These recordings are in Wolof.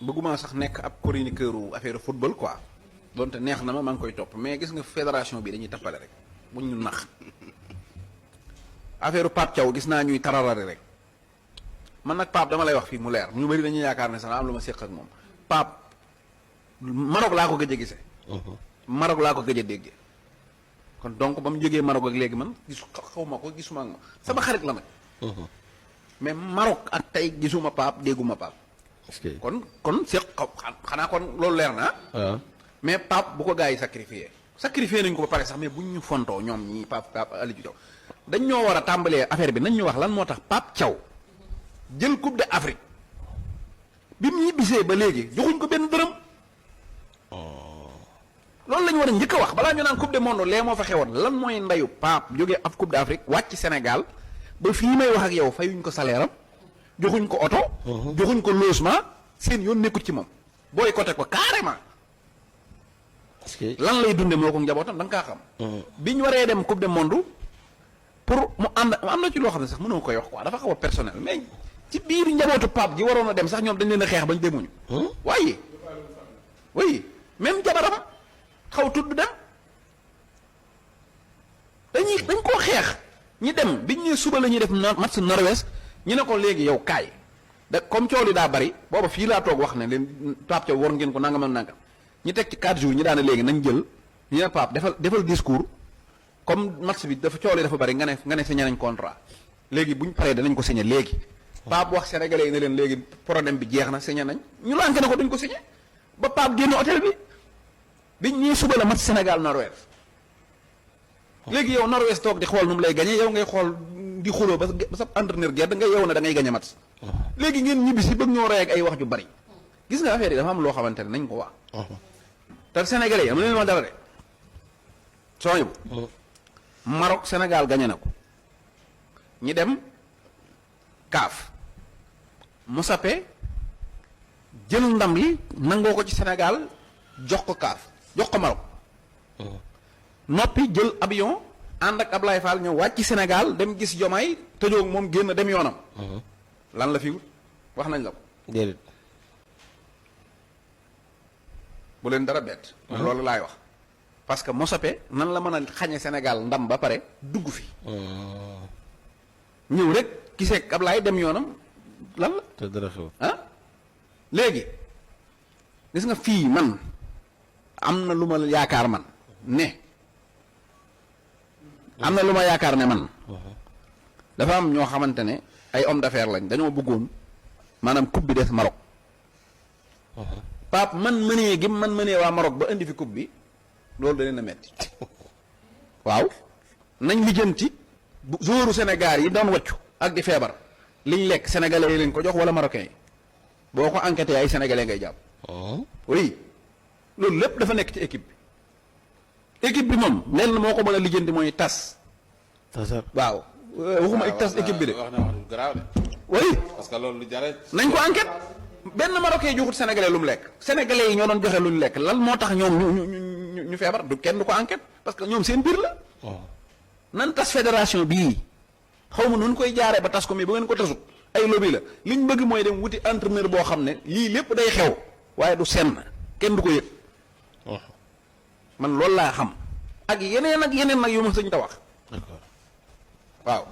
bëgguma sax nekk ab chroniqueur affaire football quoi donte neex na ma maa ngi koy topp mais gis nga fédération bi dañuy tappale rek buñ ñu nax affaire Pape Thiaw gis naa ñuy tararari rek man nag Pape dama lay wax fii mu leer ñu bëri dañuy yaakaar ne sax am lu ma séq ak moom Pape Maroc laa ko gëj a gisee. Maroc laa ko gëj a déggee kon donc ba mu jógee Maroc ak léegi man gisu xaw ma ko gisuma ak ma sama xarit la nag. mais Maroc ak tey gisuma Pape dégguma Pape. kon séq xanaa kon loolu leer na mais Pape bu ko gars yi sacrifié nañ ko ba pare sax mais buñ ñu fontoo ñoom ñii Pape Aliou Thiaw dañ ñoo war a tàmbalee affaire bi nañ ñu wax lan moo tax Pape Thiaw jël coupe d'Afrique bi mu ñibbisee ba léegi joxuñ ko benn dërëm. loolu la ñu war a njëkk a wax balaa ñu naan coupe du monde lee moo fa xewoon lan mooy ndeyu Pape jógee af coupe d'Afrique wàcc Sénégal ba fii may wax ak yow fayuñ ko salaire am joxuñ ko oto. joxuñ ko logement seen yoon nekkut ci moom boycotté ko carrément. lan lay dunde moo ko njabootam da nga kaa xam. bi ñu waree dem coupe du monde pour mu ànd am na ci loo xam ne sax mënoo koy wax quoi dafa xaw a personnel mais ci biir njabootu Pape ji waroon a dem sax ñoom dañ leen a xeex bañ demuñu. waaye oui même jabaram xaw tudd dem dañ koo xeex ñi dem biñ ne suba la ñuy def match Norvège ñu ne ko léegi yow kaay da comme coow li daa bari booba fii laa toog wax ne leen Pape Thiaw war ngeen ko nangam ak nangam ñu teg ci 4 jours ñu daane léegi nañ jël ñu ne Pape defal discours comme match bi dafa coow li dafa bari nga ne signé nañ contrat léegi buñ paree danañ ko signé léegi. Pape wax sénégalais yi ne leen léegi problème bi jeex na signé nañ ñu lànk ne ko duñ ko signé ba Pape génn hôtel bi biñ ñii suba la match Sénégal Norvège léegi yow Norvège toog di xool nu mu lay gañe yow ngay xool di xuloo ba sa entraîneur gerte nga yow ne da ngay gañe match léegi ngeen ñibbi si bëgg ñoo rey ak ay wax ju bari gis nga affaire yi dafa am loo xamante ne nañ ko wax. te sénégalais yi am leen ma dara de sooñu bu Maroc Sénégal gañe na ko ñi dem kaaf Moussapé jël ndam li nangoo ko ci Sénégal jox ko kaaf jox ko Maroc noppi jël avion ànd ak Ablaye Fall ñëw wàcc ci Sénégal dem gis Jomaay tëjoog moom génn dem yoonam. lan la fi wut wax nañ la ko. déedéet. bu leen dara bett. loolu laay wax parce que Moussapé nan la mën a xañe Sénégal ndam ba pare dugg fi. ñëw rek gisee ak Ablaye dem yoonam lan la. te dara xew. léegi gis nga fii man am na lu ma yaakaar man ne. am na lu ma yaakaar ne man. dafa am ñoo xamante ne ay homme d'affaires lañ dañoo bëggoon maanaam coupe bi des Maroc. Pape man mënee waa Maroc ba indi fi coupe bi loolu da leen a metti waaw nañ lijjanti bu joueur Sénégal yi doon waccu ak di feebar liñ lekk sénégalais yi leen ko jox wala marocain yi boo ko enquêté ay sénégalais ngay jàpp. oui loolu lépp dafa nekk ci équipe bi. équipe bi moom lenn moo ko mën a lijjanti mooy tas. waaw waxuma tas équipe bi de. wax na wax du garaaw de. oui parce que loolu lu jare nañ ko enquête benn marocain joxut sénégalais lu mu lekk. sénégalais yi ñoo doon joxe lu ñu lekk lan moo tax ñoom ñu feebar du kenn du ko enquête parce que ñoom seen biir la. nan tas fédération bii xaw ma nu koy jaaree ba tas ko mais bu ngeen ko tasut ay lobby la liñ bëgg mooy dem wuti entraîneur boo xam ne lii lépp day xew waaye du senn kenn du ko yëg. man loolu laa xam ak yeneen nag yu ma sëñ ta wax. d'accord waaw.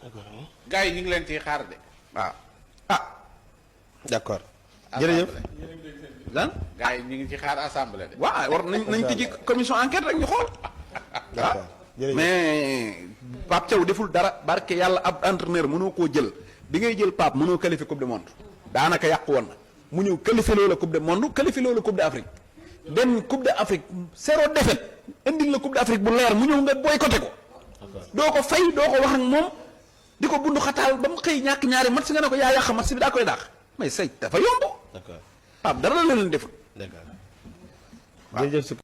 d'accord. gars yi ñu ngi leen ciy xaar de. waaw d'accord. jërëjëf. lan. gars yi ñu ngi ci xaar assemblée de. waaw war nañ tijji commission enquête rek ñu xool. d'accord jërëjëf mais Pape Thiaw deful dara barke yàlla ab entraîneur mënoo koo jël bi ngay jël Pape mënoo qualifier coupe du monde daanaka yàqu woon na mu ñëw qualifier loola coupe du monde qualifier loola coupe d'Afrique dem coupe d'Afrique 0 défaite indil la coupe d'Afrique bu leer mu ñëw nga boycotté ko. doo ko fay doo ko wax ak moom di ko bundu xataal ba mu xëy ñàkk ñaari match nga ne ko yaa yàq match bi daa koy dàq mais say dafa yomb. d'accord Pape dara la leen deful. d'accord. jërëjëf.